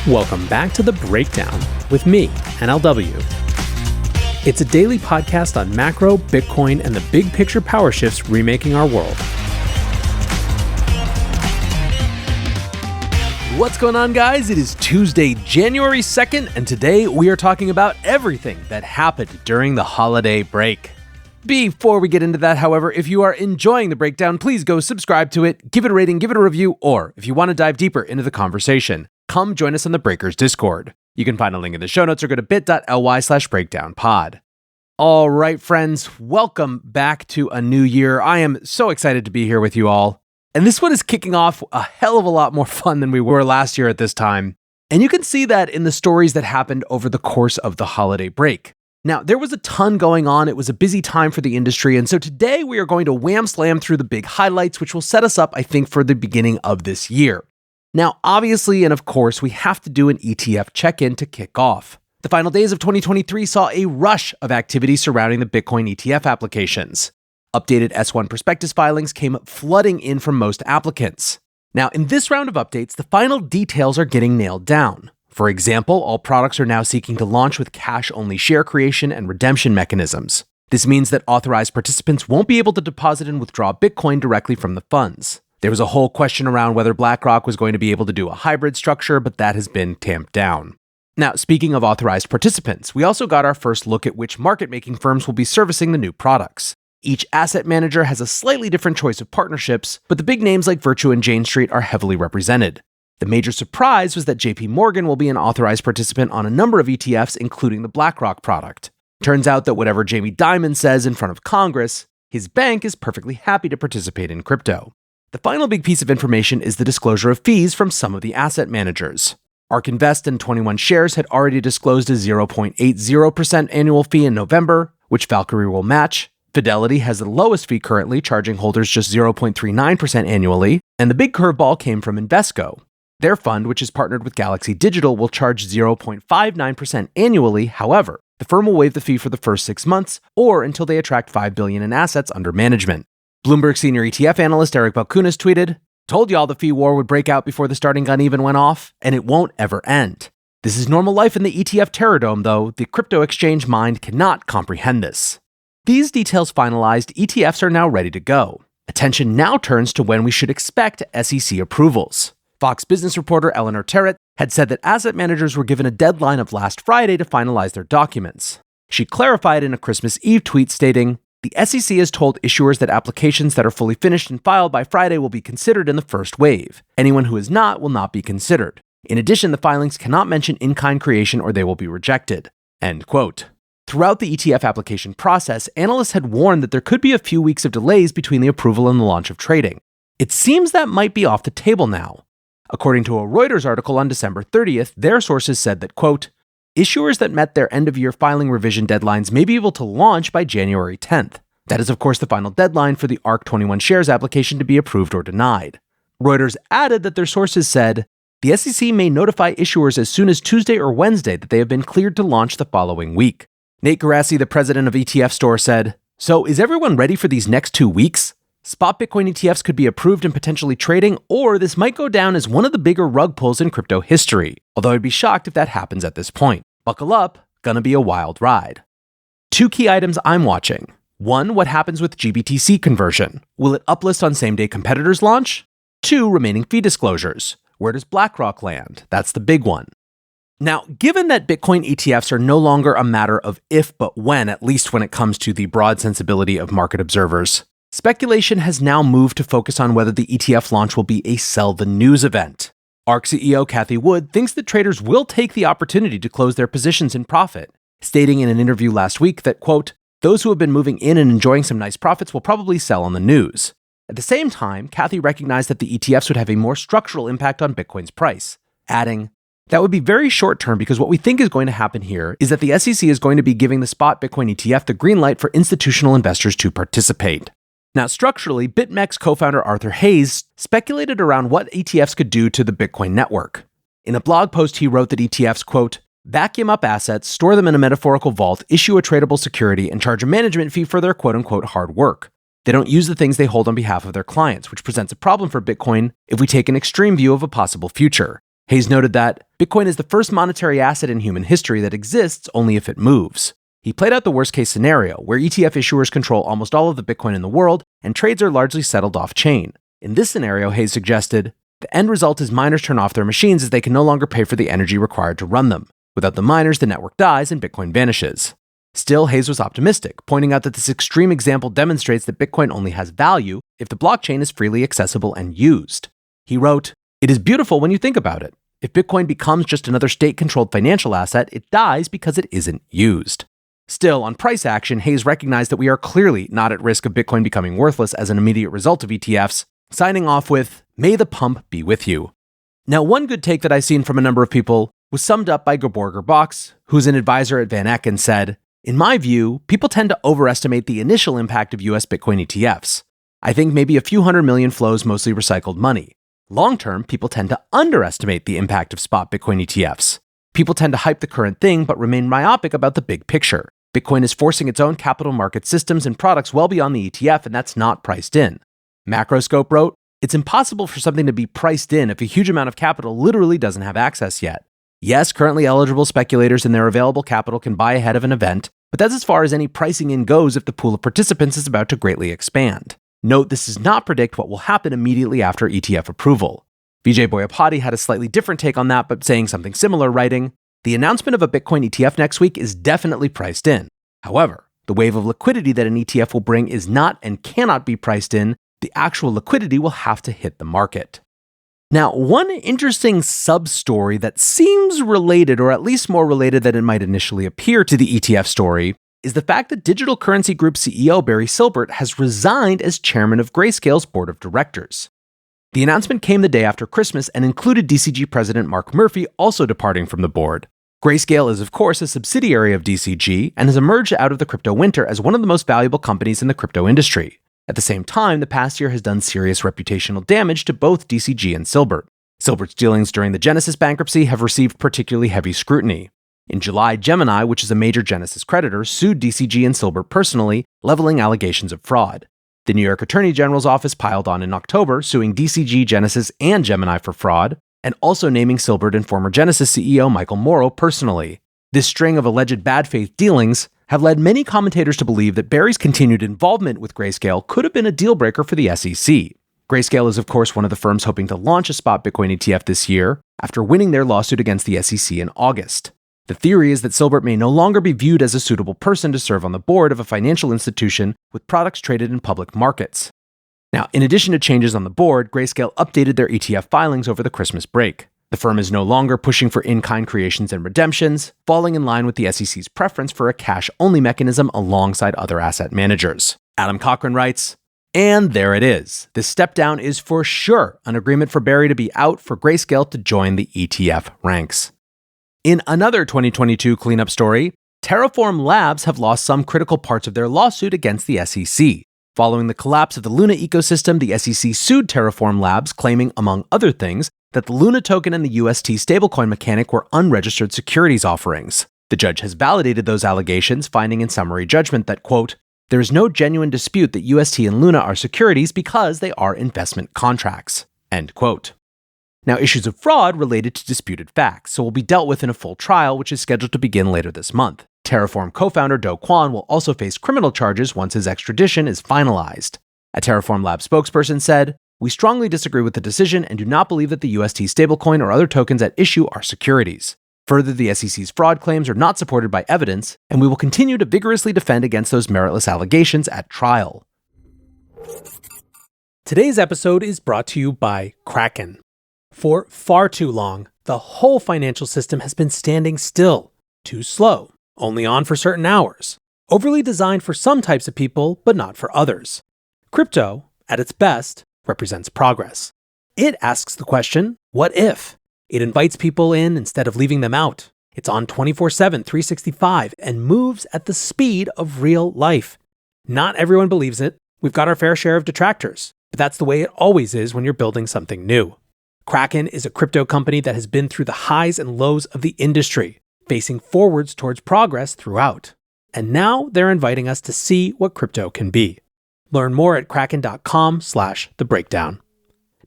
Welcome back to The Breakdown with me, NLW. It's a daily podcast on macro, Bitcoin, and the big picture power shifts remaking our world. What's going on, guys? It is Tuesday, January 2nd, and today we are talking about everything that happened during the holiday break. Before we get into that, however, if you are enjoying The Breakdown, please go subscribe to it, give it a rating, give it a review, or if you want to dive deeper into the conversation, come join us on the Breakers Discord. You can find a link in the show notes or go to bit.ly/breakdownpod. All right, friends, welcome back to a new year. I am so excited to be here with you all. And this one is kicking off a hell of a lot more fun than we were last year at this time. And you can see that in the stories that happened over the course of the holiday break. Now, there was a ton going on. It was a busy time for the industry. And so today we are going to wham slam through the big highlights, which will set us up, I think, for the beginning of this year. Now, obviously, and of course, we have to do an ETF check-in to kick off. The final days of 2023 saw a rush of activity surrounding the Bitcoin ETF applications. Updated S1 prospectus filings came flooding in from most applicants. Now, in this round of updates, the final details are getting nailed down. For example, all products are now seeking to launch with cash-only share creation and redemption mechanisms. This means that authorized participants won't be able to deposit and withdraw Bitcoin directly from the funds. There was a whole question around whether BlackRock was going to be able to do a hybrid structure, but that has been tamped down. Now, speaking of authorized participants, we also got our first look at which market-making firms will be servicing the new products. Each asset manager has a slightly different choice of partnerships, but the big names like Virtu and Jane Street are heavily represented. The major surprise was that JP Morgan will be an authorized participant on a number of ETFs, including the BlackRock product. Turns out that whatever Jamie Dimon says in front of Congress, his bank is perfectly happy to participate in crypto. The final big piece of information is the disclosure of fees from some of the asset managers. ARK Invest and 21 Shares had already disclosed a 0.80% annual fee in November, which Valkyrie will match. Fidelity has the lowest fee currently, charging holders just 0.39% annually, and the big curveball came from Invesco. Their fund, which is partnered with Galaxy Digital, will charge 0.59% annually. However, the firm will waive the fee for the first 6 months or until they attract $5 billion in assets under management. Bloomberg senior ETF analyst Eric Balchunas tweeted, "Told y'all the fee war would break out before the starting gun even went off, and it won't ever end. This is normal life in the ETF Terror Dome, though. The crypto exchange mind cannot comprehend this." These details finalized, ETFs are now ready to go. Attention now turns to when we should expect SEC approvals. Fox Business reporter Eleanor Terrett had said that asset managers were given a deadline of last Friday to finalize their documents. She clarified in a Christmas Eve tweet stating, "The SEC has told issuers that applications that are fully finished and filed by Friday will be considered in the first wave. Anyone who is not will not be considered. In addition, the filings cannot mention in-kind creation or they will be rejected." End quote. Throughout the ETF application process, analysts had warned that there could be a few weeks of delays between the approval and the launch of trading. It seems that might be off the table now. According to a Reuters article on December 30th, their sources said that, quote, "Issuers that met their end-of-year filing revision deadlines may be able to launch by January 10th. That is, of course, the final deadline for the ARK 21 Shares application to be approved or denied." Reuters added that their sources said, "The SEC may notify issuers as soon as Tuesday or Wednesday that they have been cleared to launch the following week." Nate Garassi, the president of ETF Store, said, "So is everyone ready for these next 2 weeks? Spot Bitcoin ETFs could be approved and potentially trading, or this might go down as one of the bigger rug pulls in crypto history. Although I'd be shocked if that happens at this point. Buckle up, gonna be a wild ride." 2 key items I'm watching. 1, what happens with GBTC conversion? Will it uplist on same-day competitors launch? 2, remaining fee disclosures. Where does BlackRock land? That's the big one. Now, given that Bitcoin ETFs are no longer a matter of if but when, at least when it comes to the broad sensibility of market observers, speculation has now moved to focus on whether the ETF launch will be a sell the news event. ARK CEO Cathie Wood thinks that traders will take the opportunity to close their positions in profit, stating in an interview last week that, quote, "Those who have been moving in and enjoying some nice profits will probably sell on the news." At the same time, Cathie recognized that the ETFs would have a more structural impact on Bitcoin's price, adding, "That would be very short term because what we think is going to happen here is that the SEC is going to be giving the spot Bitcoin ETF the green light for institutional investors to participate." Now, structurally, BitMEX co-founder Arthur Hayes speculated around what ETFs could do to the Bitcoin network. In a blog post, he wrote that ETFs, quote, "vacuum up assets, store them in a metaphorical vault, issue a tradable security, and charge a management fee for their quote-unquote hard work. They don't use the things they hold on behalf of their clients, which presents a problem for Bitcoin if we take an extreme view of a possible future. Hayes noted that Bitcoin is the first monetary asset in human history that exists only if it moves. He played out the worst-case scenario, where ETF issuers control almost all of the Bitcoin in the world, and trades are largely settled off-chain. In this scenario, Hayes suggested, the end result is miners turn off their machines as they can no longer pay for the energy required to run them. Without the miners, the network dies and Bitcoin vanishes. Still, Hayes was optimistic, pointing out that this extreme example demonstrates that Bitcoin only has value if the blockchain is freely accessible and used. He wrote, "It is beautiful when you think about it. If Bitcoin becomes just another state-controlled financial asset, it dies because it isn't used." Still, on price action, Hayes recognized that we are clearly not at risk of Bitcoin becoming worthless as an immediate result of ETFs, signing off with, "May the pump be with you." Now, one good take that I've seen from a number of people was summed up by Geborger Box, who's an advisor at Van Eck, and said, "In my view, people tend to overestimate the initial impact of US Bitcoin ETFs. I think maybe a few hundred million flows mostly recycled money. Long-term, people tend to underestimate the impact of spot Bitcoin ETFs. People tend to hype the current thing but remain myopic about the big picture. Bitcoin is forcing its own capital market systems and products well beyond the ETF, and that's not priced in." Macroscope wrote, "It's impossible for something to be priced in if a huge amount of capital literally doesn't have access yet. Yes, currently eligible speculators and their available capital can buy ahead of an event, but that's as far as any pricing in goes if the pool of participants is about to greatly expand. Note, this does not predict what will happen immediately after ETF approval." Vijay Boyapati had a slightly different take on that, but saying something similar, writing, "The announcement of a Bitcoin ETF next week is definitely priced in. However, the wave of liquidity that an ETF will bring is not and cannot be priced in. The actual liquidity will have to hit the market." Now, one interesting sub-story that seems related, or at least more related than it might initially appear to the ETF story, is the fact that Digital Currency Group CEO Barry Silbert has resigned as chairman of Grayscale's board of directors. The announcement came the day after Christmas and included DCG president Mark Murphy also departing from the board. Grayscale is, of course, a subsidiary of DCG and has emerged out of the crypto winter as one of the most valuable companies in the crypto industry. At the same time, the past year has done serious reputational damage to both DCG and Silbert. Silbert's dealings during the Genesis bankruptcy have received particularly heavy scrutiny. In July, Gemini, which is a major Genesis creditor, sued DCG and Silbert personally, leveling allegations of fraud. The New York Attorney General's office piled on in October, suing DCG, Genesis, and Gemini for fraud, and also naming Silbert and former Genesis CEO Michael Morrow personally. This string of alleged bad faith dealings have led many commentators to believe that Barry's continued involvement with Grayscale could have been a deal breaker for the SEC. Grayscale is, of course, one of the firms hoping to launch a spot Bitcoin ETF this year after winning their lawsuit against the SEC in August. The theory is that Silbert may no longer be viewed as a suitable person to serve on the board of a financial institution with products traded in public markets. Now, in addition to changes on the board, Grayscale updated their ETF filings over the Christmas break. The firm is no longer pushing for in-kind creations and redemptions, falling in line with the SEC's preference for a cash-only mechanism alongside other asset managers. Adam Cochran writes, "And there it is. This step down is for sure an agreement for Barry to be out for Grayscale to join the ETF ranks." In another 2022 cleanup story, Terraform Labs have lost some critical parts of their lawsuit against the SEC. Following the collapse of the Luna ecosystem, the SEC sued Terraform Labs, claiming, among other things, that the Luna token and the UST stablecoin mechanic were unregistered securities offerings. The judge has validated those allegations, finding in summary judgment that, quote, "There is no genuine dispute that UST and Luna are securities because they are investment contracts," end quote. Now, issues of fraud related to disputed facts, so will be dealt with in a full trial, which is scheduled to begin later this month. Terraform co-founder Do Kwon will also face criminal charges once his extradition is finalized. A Terraform Labs spokesperson said, "We strongly disagree with the decision and do not believe that the UST stablecoin or other tokens at issue are securities. Further, the SEC's fraud claims are not supported by evidence, and we will continue to vigorously defend against those meritless allegations at trial." Today's episode is brought to you by Kraken. For far too long, the whole financial system has been standing still, too slow, only on for certain hours, overly designed for some types of people, but not for others. Crypto, at its best, represents progress. It asks the question, what if? It invites people in instead of leaving them out. It's on 24/7, 365, and moves at the speed of real life. Not everyone believes it. We've got our fair share of detractors, but that's the way it always is when you're building something new. Kraken is a crypto company that has been through the highs and lows of the industry, facing forwards towards progress throughout. And now they're inviting us to see what crypto can be. Learn more at kraken.com/thebreakdown.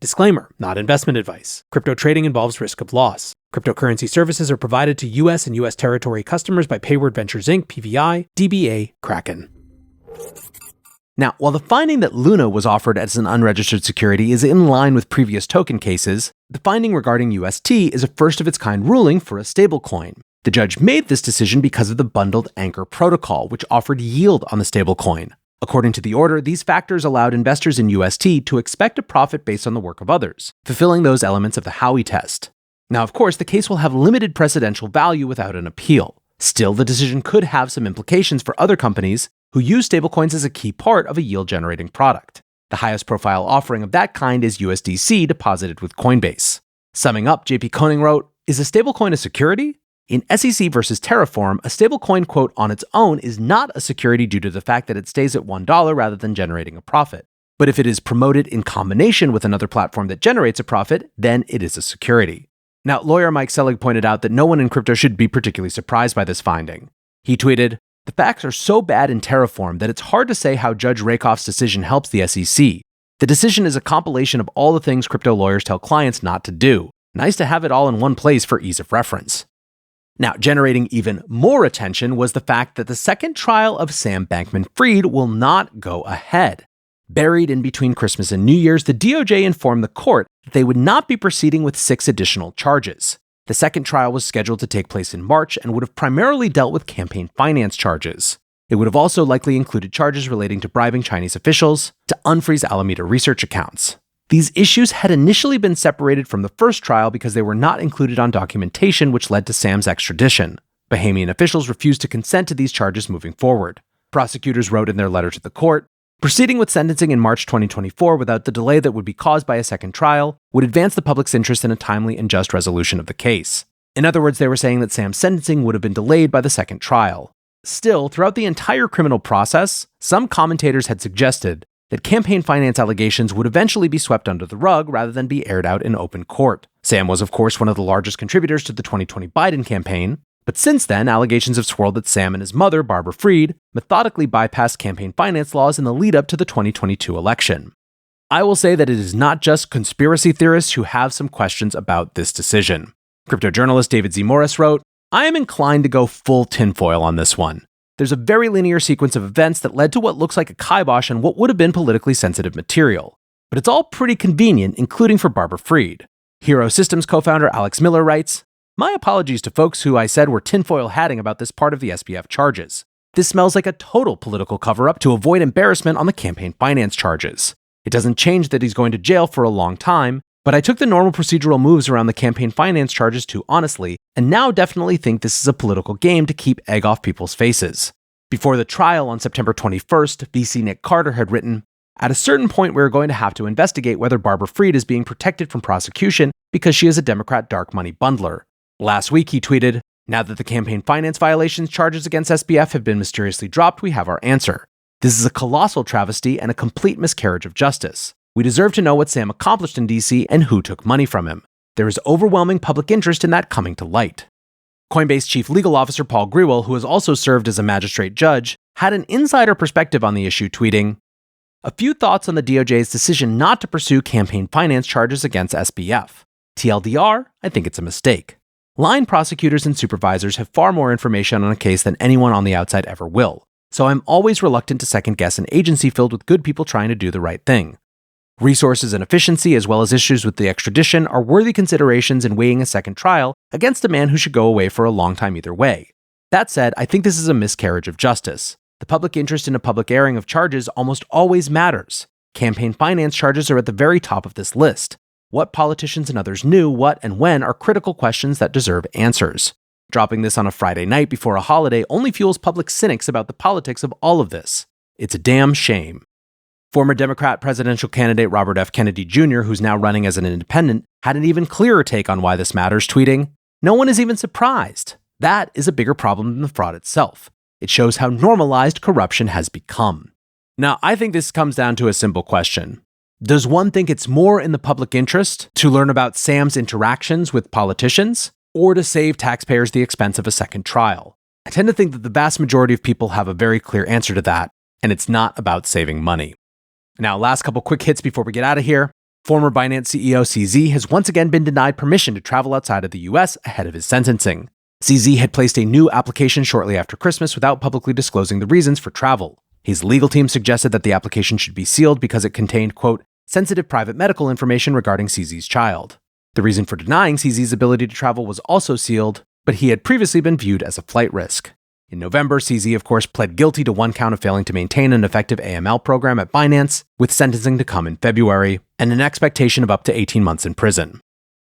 Disclaimer, not investment advice. Crypto trading involves risk of loss. Cryptocurrency services are provided to U.S. and U.S. territory customers by Payward Ventures Inc., PVI, DBA, Kraken. Now, while the finding that Luna was offered as an unregistered security is in line with previous token cases, the finding regarding UST is a first-of-its-kind ruling for a stablecoin. The judge made this decision because of the bundled Anchor protocol, which offered yield on the stablecoin. According to the order, these factors allowed investors in UST to expect a profit based on the work of others, fulfilling those elements of the Howey test. Now, of course, the case will have limited precedential value without an appeal. Still, the decision could have some implications for other companies who use stablecoins as a key part of a yield-generating product. The highest profile offering of that kind is USDC deposited with Coinbase. Summing up, JP Koning wrote, "Is a stablecoin a security? In SEC versus Terraform, a stablecoin, quote, on its own is not a security due to the fact that it stays at $1 rather than generating a profit. But if it is promoted in combination with another platform that generates a profit, then it is a security." Now, lawyer Mike Selig pointed out that no one in crypto should be particularly surprised by this finding. He tweeted, "The facts are so bad in Terraform that it's hard to say how Judge Rakoff's decision helps the SEC. The decision is a compilation of all the things crypto lawyers tell clients not to do. Nice to have it all in one place for ease of reference." Now, generating even more attention was the fact that the second trial of Sam Bankman-Fried will not go ahead. Buried in between Christmas and New Year's, the DOJ informed the court that they would not be proceeding with 6 additional charges. The second trial was scheduled to take place in March and would have primarily dealt with campaign finance charges. It would have also likely included charges relating to bribing Chinese officials to unfreeze Alameda research accounts. These issues had initially been separated from the first trial because they were not included on documentation, which led to Sam's extradition. Bahamian officials refused to consent to these charges moving forward. Prosecutors wrote in their letter to the court, "Proceeding with sentencing in March 2024 without the delay that would be caused by a second trial would advance the public's interest in a timely and just resolution of the case." In other words, they were saying that Sam's sentencing would have been delayed by the second trial. Still, throughout the entire criminal process, some commentators had suggested that campaign finance allegations would eventually be swept under the rug rather than be aired out in open court. Sam was, of course, one of the largest contributors to the 2020 Biden campaign, but since then, allegations have swirled that Sam and his mother, Barbara Fried, methodically bypassed campaign finance laws in the lead-up to the 2022 election. I will say that it is not just conspiracy theorists who have some questions about this decision. Crypto journalist David Z. Morris wrote, "I am inclined to go full tinfoil on this one. There's a very linear sequence of events that led to what looks like a kibosh on what would have been politically sensitive material. But it's all pretty convenient, including for Barbara Fried." Hero Systems co-founder Alex Miller writes, "My apologies to folks who I said were tinfoil hatting about this part of the SBF charges. This smells like a total political cover-up to avoid embarrassment on the campaign finance charges. It doesn't change that he's going to jail for a long time, but I took the normal procedural moves around the campaign finance charges too honestly, and now definitely think this is a political game to keep egg off people's faces." Before the trial on September 21st, VC Nick Carter had written, "At a certain point, we're going to have to investigate whether Barbara Fried is being protected from prosecution because she is a Democrat dark money bundler." Last week, he tweeted, "Now that the campaign finance violations charges against SBF have been mysteriously dropped, we have our answer. This is a colossal travesty and a complete miscarriage of justice. We deserve to know what Sam accomplished in DC and who took money from him. There is overwhelming public interest in that coming to light." Coinbase Chief Legal Officer Paul Grewal, who has also served as a magistrate judge, had an insider perspective on the issue, tweeting, "A few thoughts on the DOJ's decision not to pursue campaign finance charges against SBF. TLDR, I think it's a mistake. Line prosecutors and supervisors have far more information on a case than anyone on the outside ever will, so I'm always reluctant to second-guess an agency filled with good people trying to do the right thing. Resources and efficiency, as well as issues with the extradition, are worthy considerations in weighing a second trial against a man who should go away for a long time either way. That said, I think this is a miscarriage of justice. The public interest in a public airing of charges almost always matters. Campaign finance charges are at the very top of this list. What politicians and others knew, what, and when are critical questions that deserve answers. Dropping this on a Friday night before a holiday only fuels public cynics about the politics of all of this. It's a damn shame." Former Democrat presidential candidate Robert F. Kennedy Jr., who's now running as an independent, had an even clearer take on why this matters, tweeting, "No one is even surprised. That is a bigger problem than the fraud itself. It shows how normalized corruption has become." Now, I think this comes down to a simple question. Does one think it's more in the public interest to learn about Sam's interactions with politicians, or to save taxpayers the expense of a second trial? I tend to think that the vast majority of people have a very clear answer to that, and it's not about saving money. Now, last couple quick hits before we get out of here. Former Binance CEO CZ has once again been denied permission to travel outside of the US ahead of his sentencing. CZ had placed a new application shortly after Christmas without publicly disclosing the reasons for travel. His legal team suggested that the application should be sealed because it contained, quote, sensitive private medical information regarding CZ's child. The reason for denying CZ's ability to travel was also sealed, but he had previously been viewed as a flight risk. In November, CZ, of course, pled guilty to one count of failing to maintain an effective AML program at Binance, with sentencing to come in February, and an expectation of up to 18 months in prison.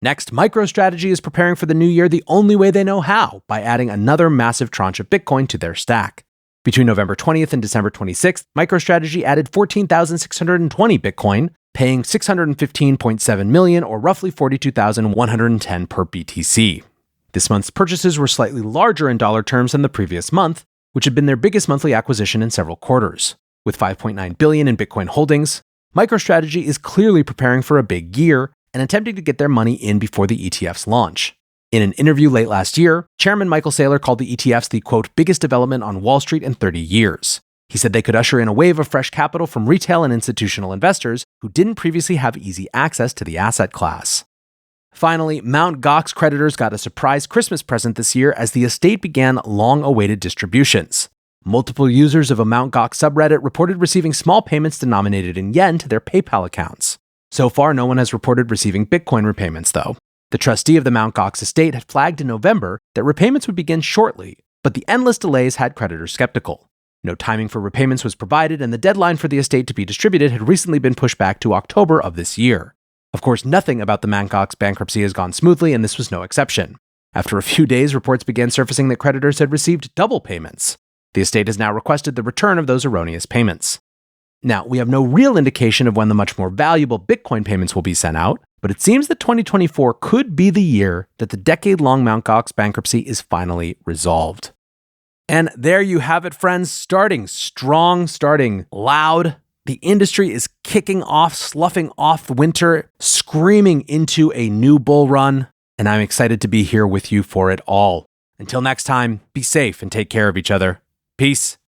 Next, MicroStrategy is preparing for the new year the only way they know how, by adding another massive tranche of Bitcoin to their stack. Between November 20th and December 26th, MicroStrategy added 14,620 Bitcoin, paying $615.7 million or roughly $42,110 per BTC. This month's purchases were slightly larger in dollar terms than the previous month, which had been their biggest monthly acquisition in several quarters. With $5.9 billion in Bitcoin holdings, MicroStrategy is clearly preparing for a big year and attempting to get their money in before the ETFs launch. In an interview late last year, Chairman Michael Saylor called the ETFs the, quote, biggest development on Wall Street in 30 years. He said they could usher in a wave of fresh capital from retail and institutional investors who didn't previously have easy access to the asset class. Finally, Mt. Gox creditors got a surprise Christmas present this year as the estate began long-awaited distributions. Multiple users of a Mt. Gox subreddit reported receiving small payments denominated in yen to their PayPal accounts. So far, no one has reported receiving Bitcoin repayments, though. The trustee of the Mt. Gox estate had flagged in November that repayments would begin shortly, but the endless delays had creditors skeptical. No timing for repayments was provided, and the deadline for the estate to be distributed had recently been pushed back to October of this year. Of course, nothing about the Mt. Gox bankruptcy has gone smoothly, and this was no exception. After a few days, reports began surfacing that creditors had received double payments. The estate has now requested the return of those erroneous payments. Now, we have no real indication of when the much more valuable Bitcoin payments will be sent out, but it seems that 2024 could be the year that the decade-long Mt. Gox bankruptcy is finally resolved. And there you have it, friends. Starting strong, starting loud. The industry is kicking off, sloughing off winter, screaming into a new bull run, and I'm excited to be here with you for it all. Until next time, be safe and take care of each other. Peace.